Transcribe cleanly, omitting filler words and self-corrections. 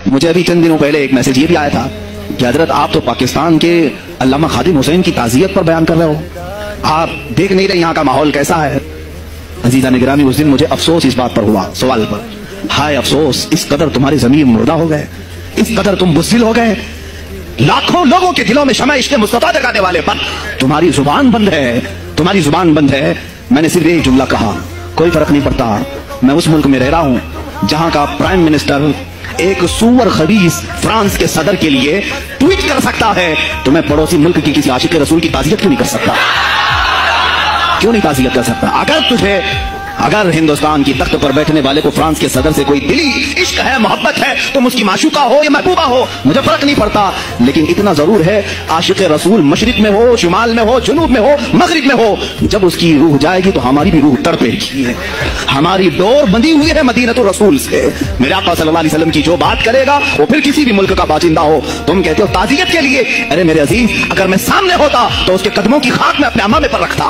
मुझे अभी चंद दिनों पहले एक मैसेज ये भी आया था कि हजरत आप तो पाकिस्तान के अल्लामा खादिम हुसैन की ताज़ियत पर बयान कर रहे हो, आप देख नहीं रहे यहाँ का माहौल कैसा है। अजीजा निगरानी, उस दिन मुझे अफसोस इस बात पर हुआ, सवाल पर, हाय अफसोस, इस कदर तुम्हारी जमीन मुर्दा हो गए, इस कदर तुम बुज़दिल हो गए, लाखों लोगों के दिलों में शमा इश्क़ मुस्तफ़ा जगाने वाले पर तुम्हारी जुबान बंद है, तुम्हारी जुबान बंद है। मैंने सिर्फ एक जुमला कहा, कोई फर्क नहीं पड़ता, मैं उस मुल्क में रह रहा हूं जहां का प्राइम मिनिस्टर एक सुअर खबीस फ्रांस के सदर के लिए ट्वीट कर सकता है, तो मैं पड़ोसी मुल्क की किसी आशिक रसूल की ताज़ियत क्यों नहीं कर सकता? क्यों नहीं ताज़ियत कर सकता? अगर हिंदुस्तान की तख्त पर बैठने वाले को फ्रांस के सदर से कोई दिली इश्क है, मोहब्बत है, तुम उसकी माशूका हो या महबूबा हो, मुझे फर्क नहीं पड़ता, लेकिन इतना जरूर है, आशिक रसूल मशरिक में हो, शुमाल में हो, जुनूब में हो, मगरिब में हो, जब उसकी रूह जाएगी तो हमारी भी रूह तड़पेगी। हमारी डोर बंधी हुई है मदीनतुर रसूल से। मेरे आका सल्लल्लाहु अलैहि वसल्लम की जो बात करेगा वो फिर किसी भी मुल्क का बाशिंदा हो। तुम कहते हो ताज़ियत के लिए, अरे मेरे अजीज, अगर मैं सामने होता तो उसके कदमों की खाक में अपने अमामे पर रखता।